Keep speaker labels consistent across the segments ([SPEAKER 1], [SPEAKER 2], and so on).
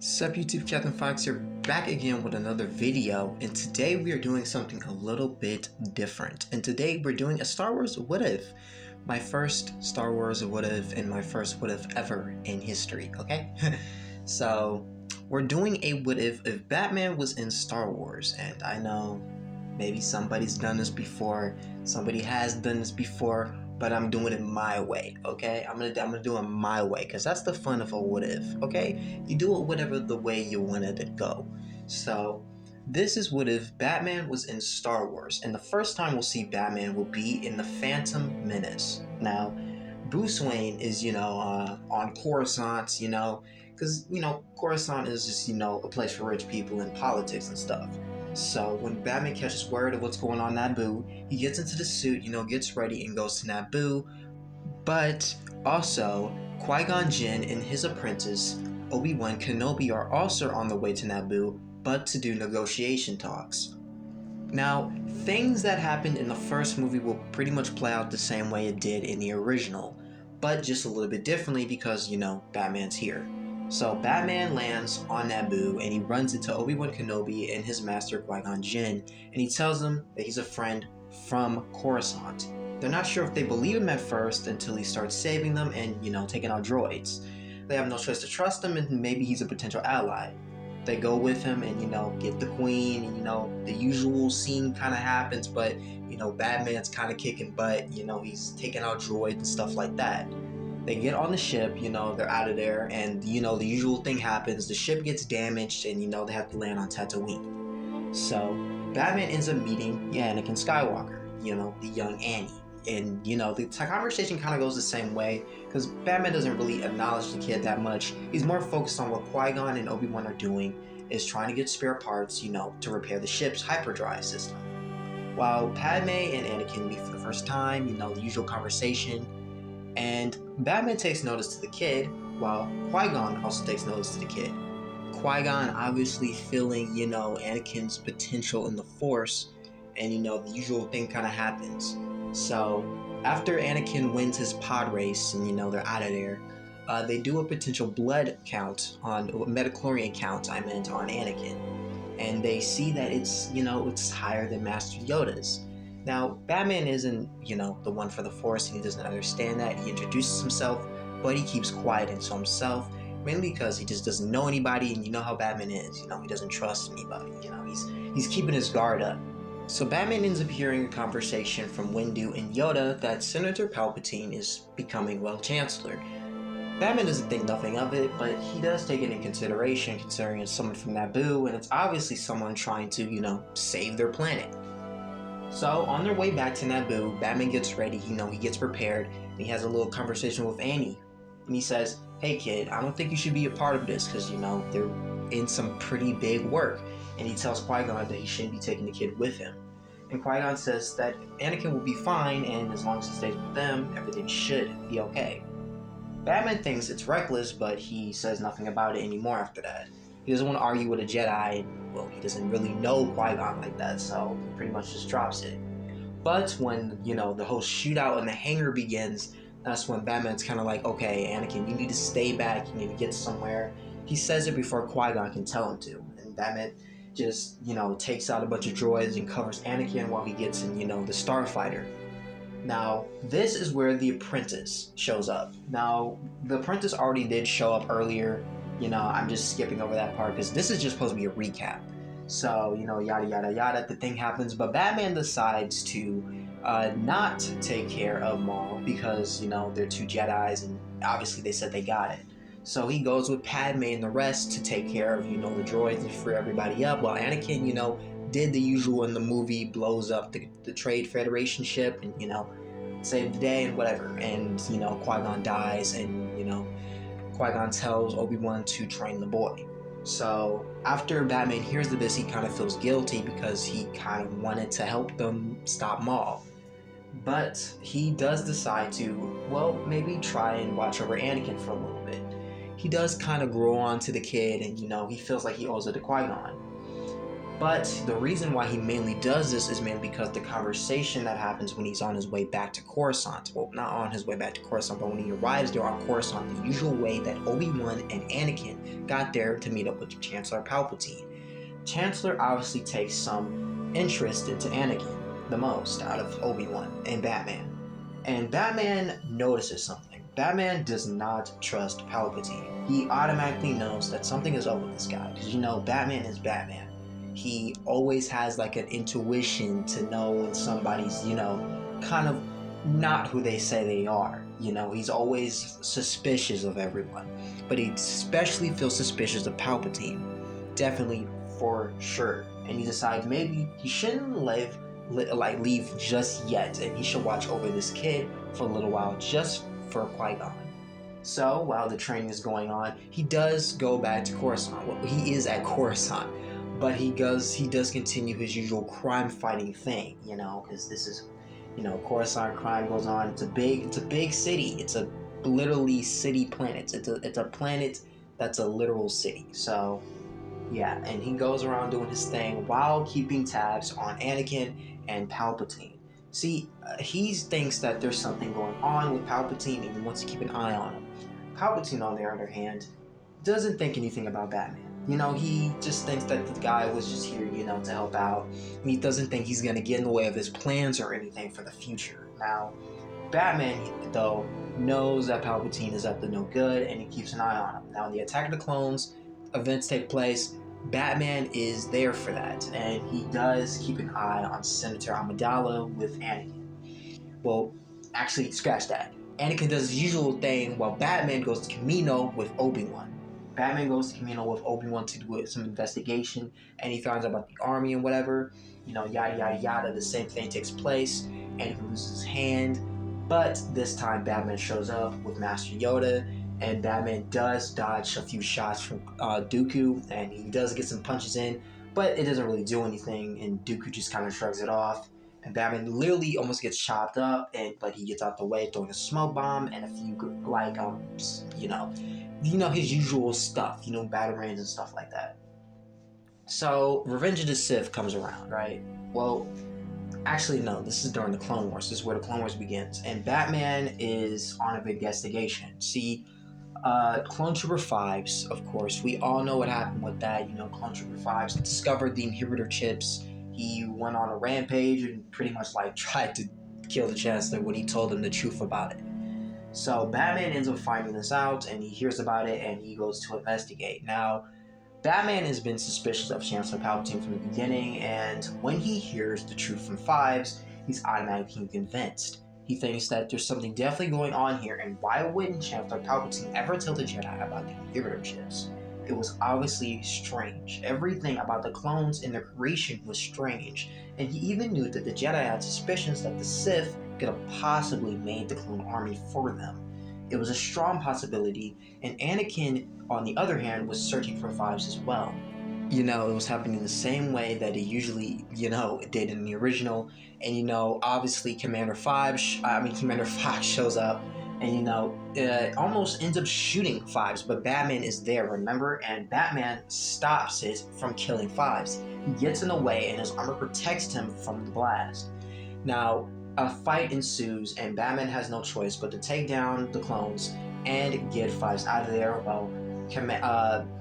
[SPEAKER 1] Sup YouTube, Captain Fox here, back again with another video, and today we are doing something a little bit different. And today we're doing a Star Wars what if. My first Star Wars what if and my first what if ever in history, okay? So we're doing a what if Batman was in Star Wars, and I know maybe somebody's done this before, somebody has done this before, but I'm doing it my way, okay? I'm gonna do it my way, because that's the fun of a what if, okay? You do it whatever the way you wanted it to go. So this is what if Batman was in Star Wars, and the first time we'll see Batman will be in the Phantom Menace. Now, Bruce Wayne is, on Coruscant, because, Coruscant is just, a place for rich people and politics and stuff. So when Batman catches word of what's going on Naboo, he gets into the suit, gets ready and goes to Naboo. But also, Qui-Gon Jinn and his apprentice, Obi-Wan Kenobi, are also on the way to Naboo, but to do negotiation talks. Now, things that happened in the first movie will pretty much play out the same way it did in the original, but just a little bit differently because, Batman's here. So Batman lands on Naboo and he runs into Obi-Wan Kenobi and his master Qui-Gon Jinn, and he tells them that he's a friend from Coruscant. They're not sure if they believe him at first until he starts saving them and, taking out droids. They have no choice to trust him, and maybe he's a potential ally. They go with him and, get the queen, and, the usual scene kind of happens, but, Batman's kind of kicking butt, he's taking out droids and stuff like that. They get on the ship, they're out of there, and, the usual thing happens. The ship gets damaged, and, they have to land on Tatooine. So, Batman ends up meeting Anakin Skywalker, the young Annie. And, the conversation kind of goes the same way, because Batman doesn't really acknowledge the kid that much. He's more focused on what Qui-Gon and Obi-Wan are doing, is trying to get spare parts, to repair the ship's hyperdrive system. While Padme and Anakin meet for the first time, the usual conversation, and Batman takes notice to the kid, while Qui-Gon also takes notice to the kid. Qui-Gon obviously feeling, Anakin's potential in the Force, and, the usual thing kind of happens. So, after Anakin wins his pod race, and, they're out of there, they do a potential blood count on, metachlorian count, on Anakin. And they see that it's, it's higher than Master Yoda's. Now, Batman isn't, the one for the Force, and he doesn't understand that. He introduces himself, but he keeps quiet into himself, mainly because he just doesn't know anybody, and you know how Batman is. He doesn't trust anybody. He's keeping his guard up. So Batman ends up hearing a conversation from Windu and Yoda that Senator Palpatine is becoming, Chancellor. Batman doesn't think nothing of it, but he does take it in consideration, considering it's someone from Naboo, and it's obviously someone trying to, save their planet. So, on their way back to Naboo, Batman gets ready, he gets prepared, and he has a little conversation with Annie. And he says, "Hey kid, I don't think you should be a part of this, because, they're in some pretty big work." And he tells Qui-Gon that he shouldn't be taking the kid with him. And Qui-Gon says that Anakin will be fine, and as long as he stays with them, everything should be okay. Batman thinks it's reckless, but he says nothing about it anymore after that. He doesn't want to argue with a Jedi, and, he doesn't really know Qui-Gon like that, so he pretty much just drops it. But when, the whole shootout in the hangar begins, that's when Batman's kind of like, "Okay, Anakin, you need to stay back, you need to get somewhere." He says it before Qui-Gon can tell him to, and Batman just, takes out a bunch of droids and covers Anakin while he gets in, the Starfighter. Now, this is where the apprentice shows up. Now, the apprentice already did show up earlier. I'm just skipping over that part because this is just supposed to be a recap. So, yada yada yada, the thing happens, but Batman decides to not take care of Maul because, they're two Jedis and obviously they said they got it. So he goes with Padme and the rest to take care of, the droids and free everybody up, while Anakin, did the usual in the movie, blows up the Trade Federation ship and, saved the day and whatever. And, Qui-Gon dies and, Qui-Gon tells Obi-Wan to train the boy. So after Batman hears of this, he kind of feels guilty because he kind of wanted to help them stop Maul. But he does decide to, maybe try and watch over Anakin for a little bit. He does kind of grow on to the kid and, he feels like he owes it to Qui-Gon. But the reason why he mainly does this is mainly because the conversation that happens when he's on his way back to Coruscant. Well, not on his way back to Coruscant, but when he arrives there on Coruscant, the usual way that Obi-Wan and Anakin got there to meet up with Chancellor Palpatine. Chancellor obviously takes some interest into Anakin the most out of Obi-Wan and Batman. And Batman notices something. Batman does not trust Palpatine. He automatically knows that something is up with this guy. Because Batman is Batman. He always has like an intuition to know when somebody's, kind of not who they say they are. He's always suspicious of everyone. But he especially feels suspicious of Palpatine. Definitely, for sure. And he decides maybe he shouldn't leave just yet, and he should watch over this kid for a little while, just for Qui-Gon. So while the training is going on, he does go back to Coruscant. Well, he is at Coruscant, but he does continue his usual crime fighting thing, because this is, Coruscant crime goes on. It's a big city. It's a literally city planet. It's a planet that's a literal city. So yeah, and he goes around doing his thing while keeping tabs on Anakin and Palpatine. See, he thinks that there's something going on with Palpatine and he wants to keep an eye on him. Palpatine, on the other hand, doesn't think anything about Batman. He just thinks that the guy was just here, to help out. And he doesn't think he's going to get in the way of his plans or anything for the future. Now, Batman, though, knows that Palpatine is up to no good and he keeps an eye on him. Now, in the Attack of the Clones, events take place. Batman is there for that, and he does keep an eye on Senator Amidala with Anakin. Well, actually, scratch that. Anakin does his usual thing while Batman goes to Kamino with Obi-Wan. Batman goes to Kamino with Obi-Wan to do some investigation, and he finds out about the army and whatever. Yada, yada, yada. The same thing takes place. Anakin loses his hand, but this time Batman shows up with Master Yoda, and Batman does dodge a few shots from Dooku, and he does get some punches in, but it doesn't really do anything, and Dooku just kind of shrugs it off. And Batman literally almost gets chopped up, but he gets out the way, throwing a smoke bomb and a few, his usual stuff, batarangs and stuff like that. So, Revenge of the Sith comes around, right? Well, actually, no, this is during the Clone Wars. This is where the Clone Wars begins, and Batman is on an investigation. See, Clone Trooper 5s, of course, we all know what happened with that. Clone Trooper 5s discovered the inhibitor chips. He went on a rampage and pretty much tried to kill the Chancellor when he told him the truth about it. So Batman ends up finding this out, and he hears about it, and he goes to investigate. Now, Batman has been suspicious of Chancellor Palpatine from the beginning, and when he hears the truth from 5s, he's automatically convinced. He thinks that there's something definitely going on here, and why wouldn't Chancellor Palpatine ever tell the Jedi about the inhibitor chips? It was obviously strange. Everything about the clones and their creation was strange, and he even knew that the Jedi had suspicions that the Sith could have possibly made the clone army for them. It was a strong possibility, and Anakin, on the other hand, was searching for 5s as well. It was happening the same way that it usually, it did in the original. And, obviously Commander Fox shows up and, almost ends up shooting 5s, but Batman is there, remember? And Batman stops it from killing 5s. He gets in the way and his armor protects him from the blast. Now, a fight ensues and Batman has no choice but to take down the clones and get 5s out of there. Well,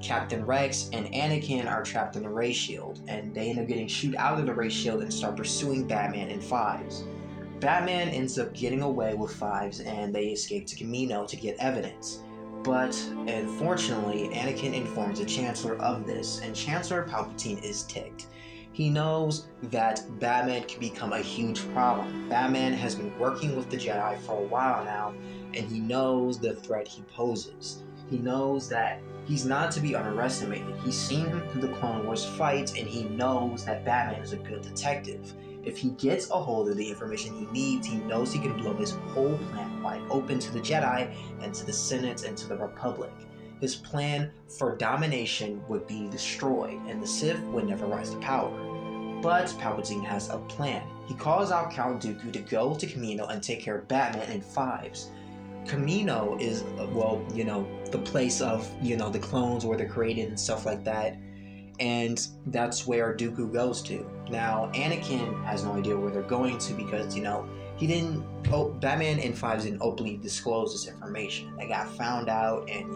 [SPEAKER 1] Captain Rex and Anakin are trapped in the ray shield, and they end up getting shot out of the ray shield and start pursuing Batman in 5s. Batman ends up getting away with 5s, and they escape to Kamino to get evidence. But unfortunately, Anakin informs the Chancellor of this, and Chancellor Palpatine is ticked. He knows that Batman can become a huge problem. Batman has been working with the Jedi for a while now, and he knows the threat he poses. He knows that he's not to be underestimated. He's seen him through the Clone Wars fights, and he knows that Batman is a good detective. If he gets a hold of the information he needs, he knows he can blow his whole plan wide open to the Jedi and to the Senate and to the Republic. His plan for domination would be destroyed, and the Sith would never rise to power. But Palpatine has a plan. He calls out Count Dooku to go to Kamino and take care of Batman in 5s. Kamino is, the place of, the clones where they're created and stuff like that. and that's where Dooku goes to. Now, Anakin has no idea where they're going to because, he didn't. Batman and Fives didn't openly disclose this information. They got found out, and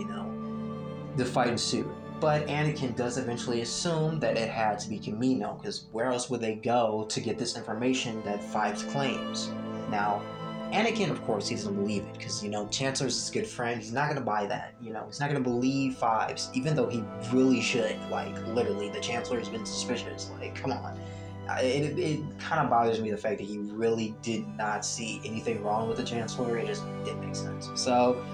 [SPEAKER 1] the fight ensued. But Anakin does eventually assume that it had to be Kamino, because where else would they go to get this information that Fives claims? Now, Anakin, of course, he doesn't believe it, because, Chancellor's his good friend. He's not going to buy that. He's not going to believe Fives, even though he really should. Like, literally, the Chancellor has been suspicious. Like, come on. It kind of bothers me, the fact that he really did not see anything wrong with the Chancellor. It just didn't make sense. So,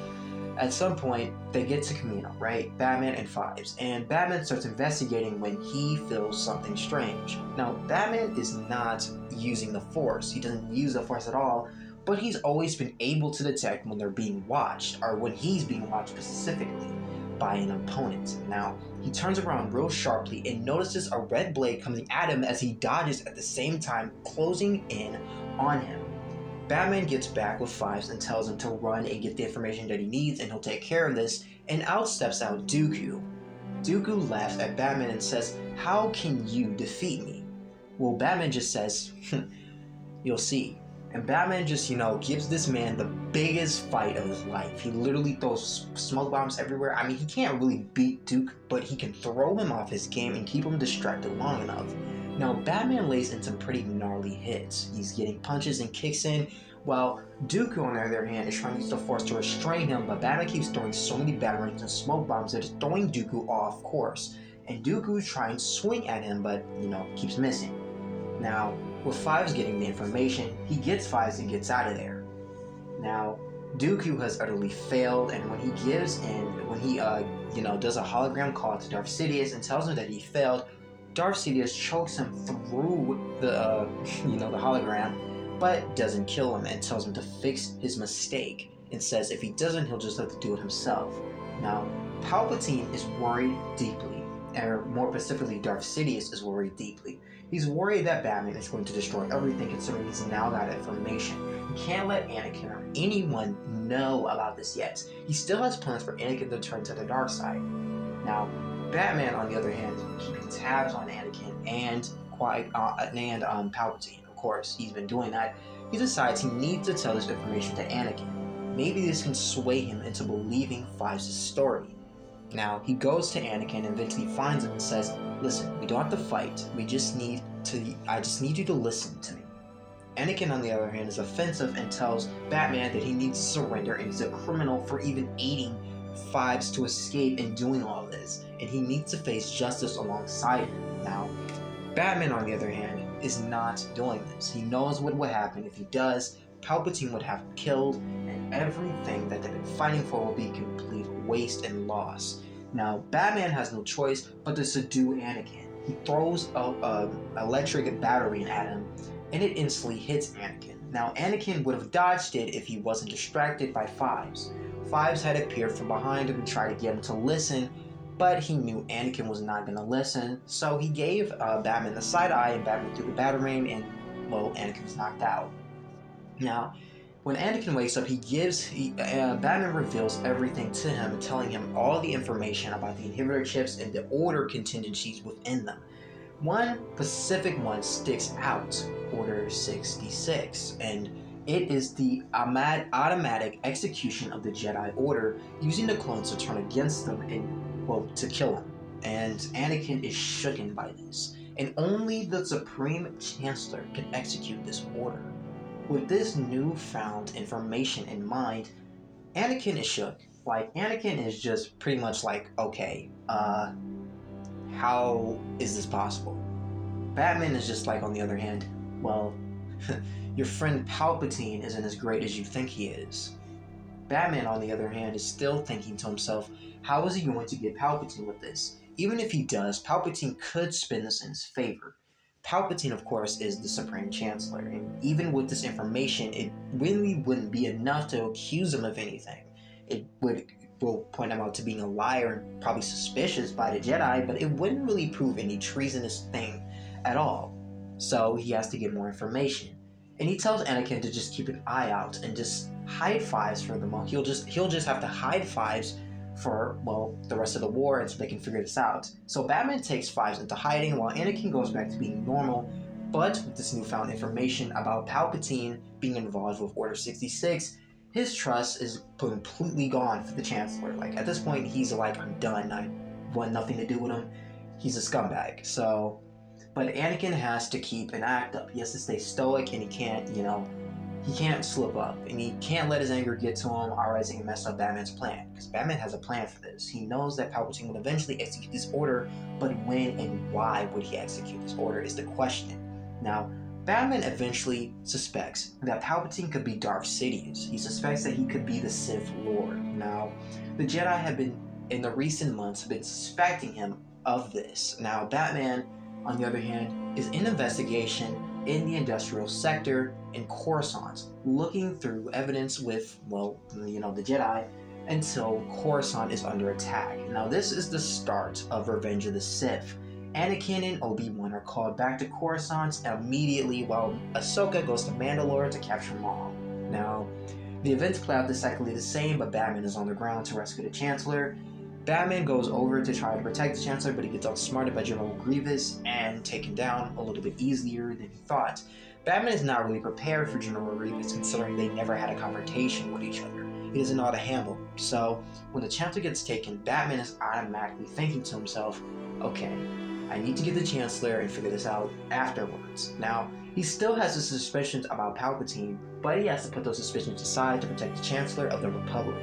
[SPEAKER 1] at some point, they get to Kamino, right? Batman and Fives. And Batman starts investigating when he feels something strange. Now, Batman is not using the Force. He doesn't use the Force at all, but he's always been able to detect when they're being watched, or when he's being watched specifically by an opponent. Now, he turns around real sharply and notices a red blade coming at him as he dodges at the same time, closing in on him. Batman gets back with Fives and tells him to run and get the information that he needs, and he'll take care of this, and out steps Dooku. Dooku laughs at Batman and says, "How can you defeat me?" Well, Batman just says, "You'll see." And Batman just, gives this man the biggest fight of his life. He literally throws smoke bombs everywhere. I mean, he can't really beat Duke, but he can throw him off his game and keep him distracted long enough. Now, Batman lays in some pretty gnarly hits. He's getting punches and kicks in, while Dooku, on the other hand, is trying to use the Force to restrain him, but Batman keeps throwing so many batarangs and smoke bombs that it's throwing Dooku off course. And Dooku's trying to swing at him, but, keeps missing. Now, with Fives getting the information, he gets Fives and gets out of there. Now, Dooku has utterly failed, and when he gives in, when he, does a hologram call to Darth Sidious and tells him that he failed, Darth Sidious chokes him through the, the hologram, but doesn't kill him and tells him to fix his mistake, and says if he doesn't, he'll just have to do it himself. Now, Palpatine is worried deeply, or more specifically, Darth Sidious is worried deeply. He's worried that Batman is going to destroy everything, considering he's now got information. He can't let Anakin or anyone know about this yet. He still has plans for Anakin to turn to the dark side. Now, Batman, on the other hand, is keeping tabs on Anakin and Palpatine. Of course, he's been doing that. He decides he needs to tell this information to Anakin. Maybe this can sway him into believing Fives' story. Now, he goes to Anakin and eventually finds him and says, "Listen, we don't have to fight. I just need you to listen to me." Anakin, on the other hand, is offensive and tells Batman that he needs to surrender and he's a criminal for even aiding Fives to escape and doing all this, and he needs to face justice alongside him. Now, Batman, on the other hand, is not doing this. He knows what would happen if he does. Palpatine would have him killed, and everything that they've been fighting for will be complete waste and loss. Now, Batman has no choice but to subdue Anakin. He throws an electric battery at him, and it instantly hits Anakin. Now, Anakin would have dodged it if he wasn't distracted by Fives. Fives had appeared from behind him and tried to get him to listen, but he knew Anakin was not going to listen, so he gave Batman the side eye, and Batman threw the batarang, and, Anakin was knocked out. Now, when Anakin wakes up, Batman reveals everything to him, telling him all the information about the inhibitor chips and the order contingencies within them. One specific one sticks out, Order 66, and it is the automatic execution of the Jedi Order, using the clones to turn against them and, to kill him. And Anakin is shooken by this, and only the Supreme Chancellor can execute this order. With this newfound information in mind, Anakin is shook. Like, Anakin is just pretty much like, okay, how is this possible? Batman is just like, on the other hand, well, your friend Palpatine isn't as great as you think he is. Batman, on the other hand, is still thinking to himself, how is he going to get Palpatine with this? Even if he does, Palpatine could spin this in his favor. Palpatine, of course, is the Supreme Chancellor, and even with this information, it really wouldn't be enough to accuse him of anything. It will point him out to being a liar and probably suspicious by the Jedi, but it wouldn't really prove any treasonous thing at all. So he has to get more information. And he tells Anakin to just keep an eye out and just hide Fives for the moment. He'll just have to hide Fives for, well, the rest of the war until they can figure this out. So Batman takes Fives into hiding while Anakin goes back to being normal, but with this newfound information about Palpatine being involved with Order 66, his trust is completely gone for the Chancellor. Like, at this point, he's like, I'm done. I want nothing to do with him. He's a scumbag. So, but Anakin has to keep an act up. He has to stay stoic, and he can't, he can't slip up, and he can't let his anger get to him, otherwise he can mess up Batman's plan. Because Batman has a plan for this. He knows that Palpatine will eventually execute this order, but when and why would he execute this order is the question. Now, Batman eventually suspects that Palpatine could be Darth Sidious. He suspects that he could be the Sith Lord. Now, the Jedi have been, in the recent months, been suspecting him of this. Now, Batman, on the other hand, is in investigation in the industrial sector in Coruscant, looking through evidence with, well, the Jedi, until Coruscant is under attack. Now, this is the start of Revenge of the Sith. Anakin and Obi-Wan are called back to Coruscant immediately while Ahsoka goes to Mandalore to capture Maul. Now, the events play out exactly the same, but Batman is on the ground to rescue the Chancellor. Batman goes over to try to protect the Chancellor, but he gets outsmarted by General Grievous and taken down a little bit easier than he thought. Batman is not really prepared for General Grievous, considering they never had a confrontation with each other. He doesn't know how to handle him. So, when the Chancellor gets taken, Batman is automatically thinking to himself, okay, I need to get the Chancellor and figure this out afterwards. Now, he still has his suspicions about Palpatine, but he has to put those suspicions aside to protect the Chancellor of the Republic.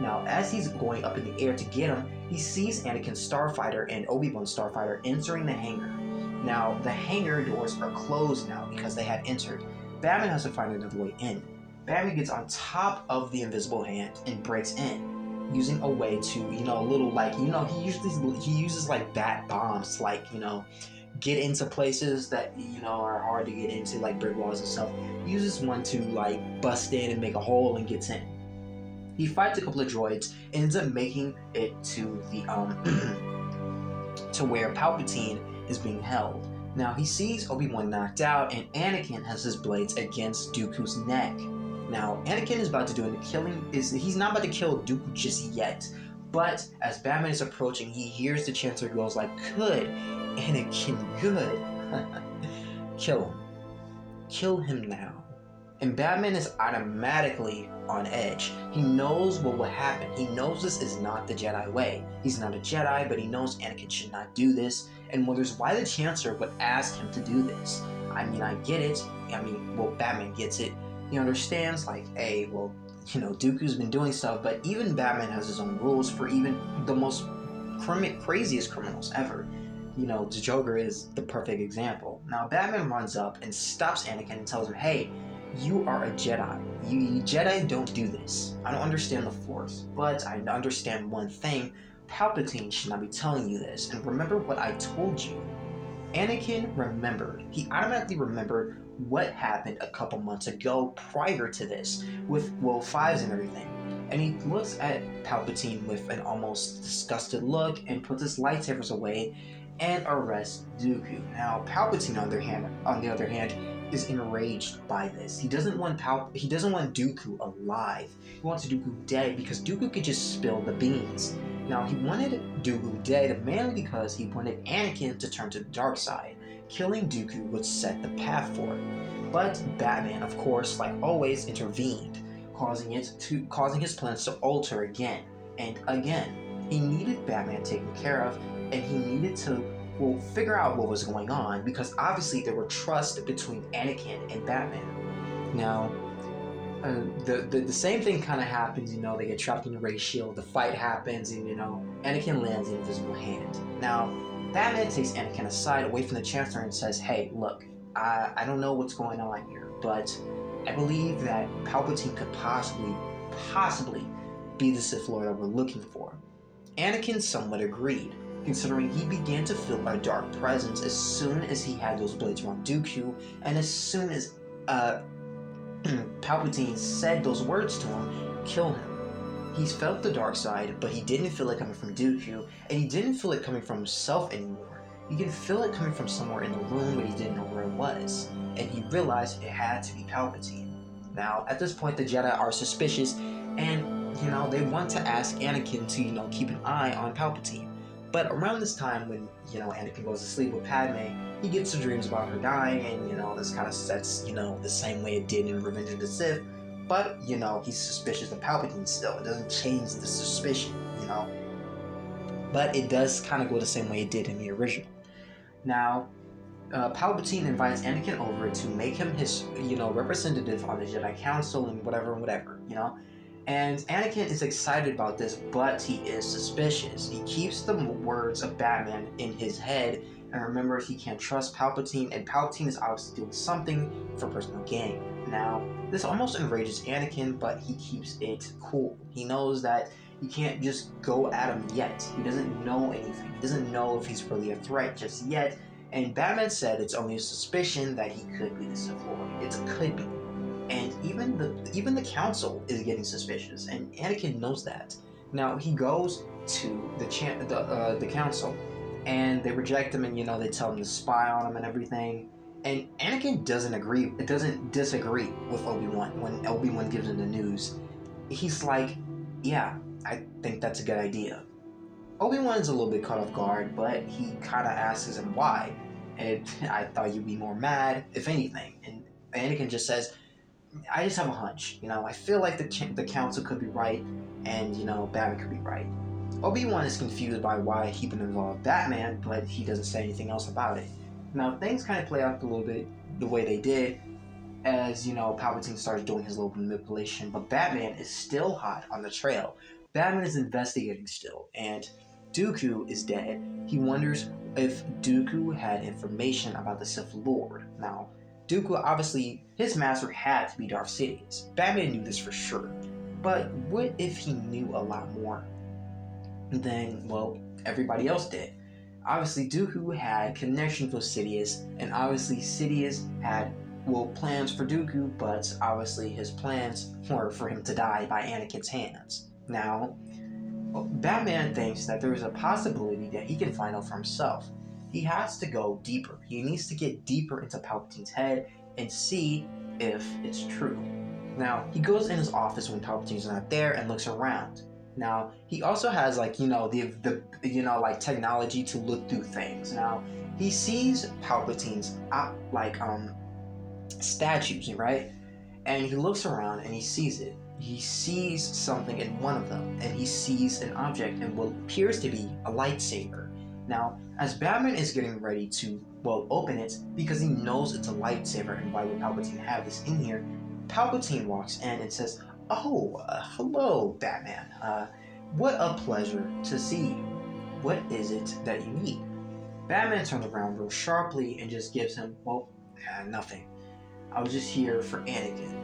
[SPEAKER 1] Now, as he's going up in the air to get him, he sees Anakin's starfighter and Obi-Wan's starfighter entering the hangar. Now, the hangar doors are closed now because they had entered. Batman has to find another way in. Batman gets on top of the invisible hand and breaks in, using a way to, a little like, he uses like bat bombs to like, get into places that, are hard to get into, like brick walls and stuff. He uses one to like bust in and make a hole and gets in. He fights a couple of droids and ends up making it to the, to where Palpatine is being held. Now, he sees Obi-Wan knocked out, and Anakin has his blades against Dooku's neck. Now, Anakin is about to do he's not about to kill Dooku just yet, but as Batman is approaching, he hears the Chancellor goes like, good, Anakin, good. Kill him. Kill him now. And Batman is automatically on edge. He knows what will happen. He knows this is not the Jedi way. He's not a Jedi, but he knows Anakin should not do this, and wonders why the Chancellor would ask him to do this. I mean, I get it. Batman gets it. He understands, like, hey, well, Dooku's been doing stuff, but even Batman has his own rules for even the most craziest criminals ever. The Joker is the perfect example. Now, Batman runs up and stops Anakin and tells him, hey, you are a Jedi. You Jedi don't do this. I don't understand the Force, but I understand one thing. Palpatine should not be telling you this, and remember what I told you. Anakin remembered. He automatically remembered what happened a couple months ago prior to this, with Fives and everything. And he looks at Palpatine with an almost disgusted look and puts his lightsabers away and arrests Dooku. Now, Palpatine, on the other hand, is enraged by this. He doesn't want Dooku alive. He wants Dooku dead because Dooku could just spill the beans. Now, he wanted Dooku dead mainly because he wanted Anakin to turn to the dark side. Killing Dooku would set the path for it. But Batman, of course, like always, intervened, causing his plans to alter again and again. He needed Batman taken care of, and he needed to figure out what was going on, because obviously there were trust between Anakin and Batman. Now, the same thing kind of happens, they get trapped in the ray shield, the fight happens, and, Anakin lands the invisible hand. Now, Batman takes Anakin aside away from the Chancellor and says, hey, look, I don't know what's going on here, but I believe that Palpatine could possibly be the Sith Lord that we're looking for. Anakin somewhat agreed, considering he began to feel a dark presence as soon as he had those blades around Dooku, and as soon as Palpatine said those words to him, kill him. He felt the dark side, but he didn't feel it coming from Dooku, and he didn't feel it coming from himself anymore. He could feel it coming from somewhere in the room, but he didn't know where it was, and he realized it had to be Palpatine. Now, at this point, the Jedi are suspicious, and, they want to ask Anakin to, keep an eye on Palpatine. But around this time when, Anakin goes to sleep with Padme, he gets the dreams about her dying, and, this kind of sets, the same way it did in Revenge of the Sith. But, he's suspicious of Palpatine still. It doesn't change the suspicion, But it does kind of go the same way it did in the original. Now, Palpatine invites Anakin over to make him his, representative on the Jedi Council and whatever, And Anakin is excited about this, but he is suspicious. He keeps the words of Batman in his head, and remembers he can't trust Palpatine, and Palpatine is obviously doing something for personal gain. Now, this almost enrages Anakin, but he keeps it cool. He knows that he can't just go at him yet. He doesn't know anything. He doesn't know if he's really a threat just yet. And Batman said it's only a suspicion that he could be the Sith Lord. It could be. And even the council is getting suspicious, and Anakin knows that. Now he goes to the council, and they reject him, and they tell him to spy on him and everything. And Anakin doesn't disagree with Obi-Wan when Obi-Wan gives him the news. He's like, yeah, I think that's a good idea. Obi-Wan's a little bit caught off guard, but he kind of asks him why. And I thought you'd be more mad, if anything. And Anakin just says, I just have a hunch. I feel like the council could be right, and, Batman could be right. Obi-Wan is confused by why he would involve Batman, but he doesn't say anything else about it. Now, things kind of play out a little bit the way they did, as, Palpatine starts doing his little manipulation, but Batman is still hot on the trail. Batman is investigating still, and Dooku is dead. He wonders if Dooku had information about the Sith Lord. Now, Dooku, obviously, his master had to be Darth Sidious. Batman knew this for sure. But what if he knew a lot more than, everybody else did? Obviously, Dooku had connections with Sidious, and obviously Sidious had, plans for Dooku, but obviously his plans were for him to die by Anakin's hands. Now, Batman thinks that there is a possibility that he can find out for himself. He has to go deeper. He needs to get deeper into Palpatine's head and see if it's true. Now, he goes in his office when Palpatine's not there and looks around. Now, he also has the technology to look through things. Now, he sees Palpatine's statues, right? And he looks around and he sees it. He sees something in one of them, and he sees an object in what appears to be a lightsaber. Now, as Batman is getting ready to, open it, because he knows it's a lightsaber, and why would Palpatine have this in here, Palpatine walks in and says, hello, Batman. What a pleasure to see you. What is it that you need? Batman turns around real sharply and just gives him, nothing. I was just here for Anakin.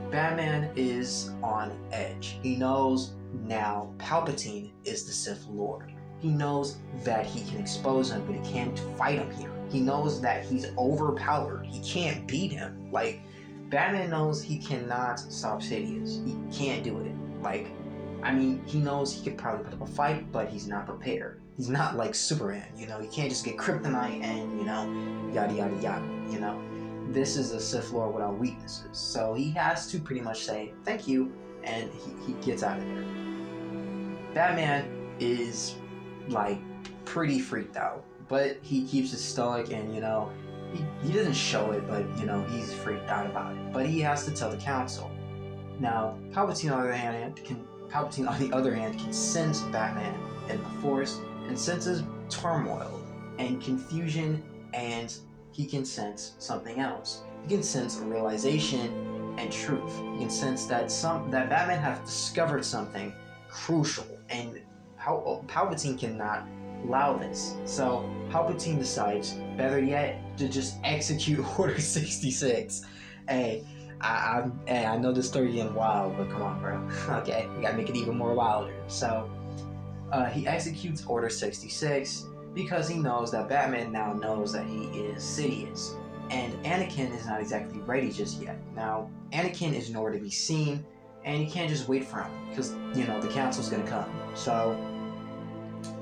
[SPEAKER 1] Batman is on edge. He knows now Palpatine is the Sith Lord. He knows that he can expose him, but he can't fight him here. He knows that he's overpowered. He can't beat him. Batman knows he cannot stop Sidious. He can't do it. He knows he could probably put up a fight, but he's not prepared. He's not like Superman, He can't just get kryptonite and, yada, yada, yada, This is a Sith Lord without weaknesses. So he has to pretty much say, thank you, and he gets out of there. Batman is, pretty freaked out. But he keeps it stoic and, he doesn't show it, but, he's freaked out about it. But he has to tell the council. Now, Palpatine on the other hand can sense Batman in the Force and senses turmoil and confusion, and he can sense something else. He can sense a realization and truth. He can sense that Batman has discovered something crucial, and Palpatine cannot allow this. So Palpatine decides, better yet, to just execute Order 66. Hey, I know this story getting wild, but come on, bro. Okay, we gotta make it even more wilder. So he executes Order 66 because he knows that Batman now knows that he is Sidious, and Anakin is not exactly ready just yet. Now, Anakin is nowhere to be seen, and you can't just wait for him because the council's gonna come. So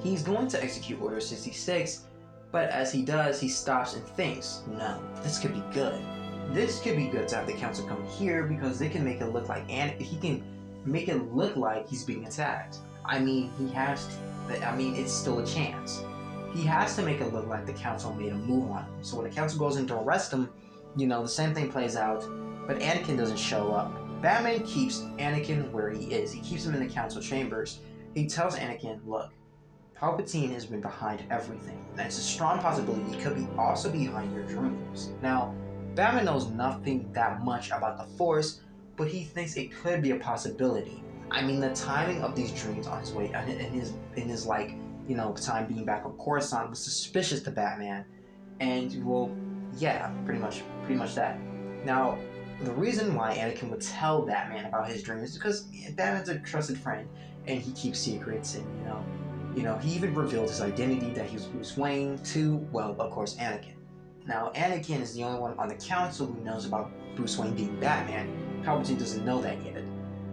[SPEAKER 1] he's going to execute Order 66, but as he does, he stops and thinks, no, this could be good. This could be good to have the council come here because they can make it look like he can make it look like he's being attacked. I mean, he has to. I mean, it's still a chance. He has to make it look like the council made a move on him. So when the council goes in to arrest him, the same thing plays out, but Anakin doesn't show up. Batman keeps Anakin where he is. He keeps him in the council chambers. He tells Anakin, look, Palpatine has been behind everything, and it's a strong possibility he could be also behind your dreams. Now, Batman knows nothing that much about the Force, but he thinks it could be a possibility. I mean, the timing of these dreams on his way, in his time being back on Coruscant was suspicious to Batman, and well, yeah, pretty much that. Now, the reason why Anakin would tell Batman about his dreams is because Batman's a trusted friend, and he keeps secrets, and he even revealed his identity that he was Bruce Wayne to, well, of course, Anakin. Now, Anakin is the only one on the council who knows about Bruce Wayne being Batman. Palpatine doesn't know that yet.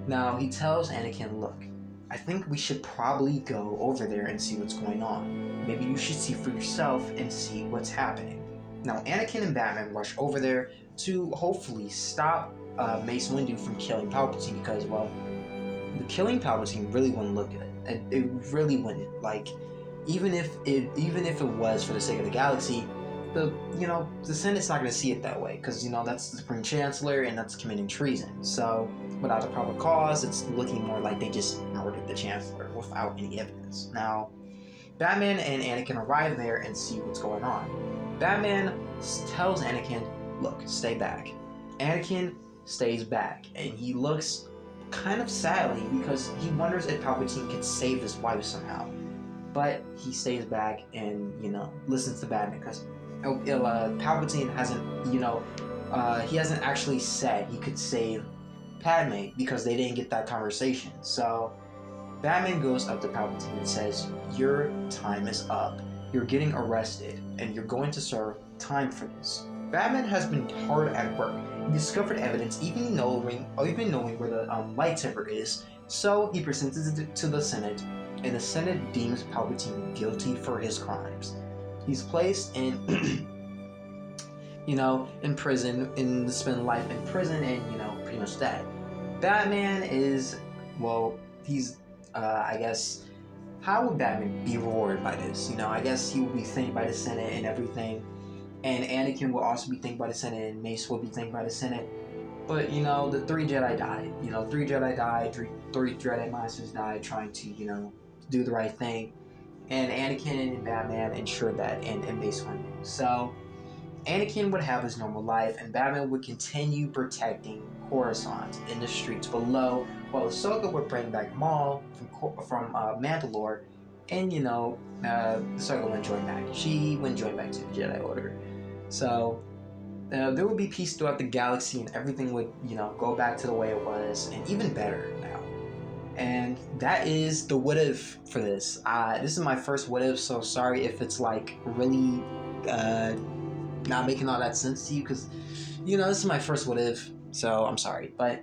[SPEAKER 1] Now, he tells Anakin, look, I think we should probably go over there and see what's going on. Maybe you should see for yourself and see what's happening. Now, Anakin and Batman rush over there to hopefully stop Mace Windu from killing Palpatine because, well, the killing Palpatine really wouldn't look good. It really wouldn't. Like, even if it was for the sake of the galaxy, the Senate's not going to see it that way because that's the Supreme Chancellor and that's committing treason. So without a proper cause, it's looking more like they just murdered the Chancellor without any evidence. Now, Batman and Anakin arrive there and see what's going on. Batman tells Anakin, look, stay back. Anakin stays back, and he looks kind of sadly because he wonders if Palpatine can save his wife somehow. But he stays back and, listens to Batman because Palpatine he hasn't actually said he could save Padme because they didn't get that conversation. So Batman goes up to Palpatine and says, your time is up. You're getting arrested and you're going to serve time for this. Batman has been hard at work. He discovered evidence even knowing where the lightsaber is. So he presents it to the Senate, and the Senate deems Palpatine guilty for his crimes. He's placed in in prison, and spend life in prison, and pretty much that. Batman is, well, he's I guess, how would Batman be rewarded by this? I guess he will be thanked by the Senate and everything, and Anakin will also be thanked by the Senate, and Mace will be thanked by the Senate. But the three Jedi died. Three Jedi died. Three Jedi Masters died trying to do the right thing, and Anakin and Batman ensured that, and Mace won. So Anakin would have his normal life, and Batman would continue protecting Coruscant in the streets below, while Ahsoka would bring back Maul from Mandalore, and Ahsoka would join back. She would join back to the Jedi Order. So there would be peace throughout the galaxy, and everything would go back to the way it was, and even better now. And that is the what if for this. This is my first what if, so sorry if it's like really not making all that sense to you, because this is my first what if, so I'm sorry. But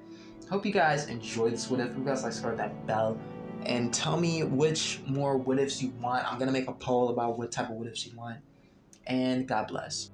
[SPEAKER 1] hope you guys enjoyed this what if. You guys start that bell and tell me which more what ifs you want. I'm gonna make a poll about what type of what ifs you want, and God bless.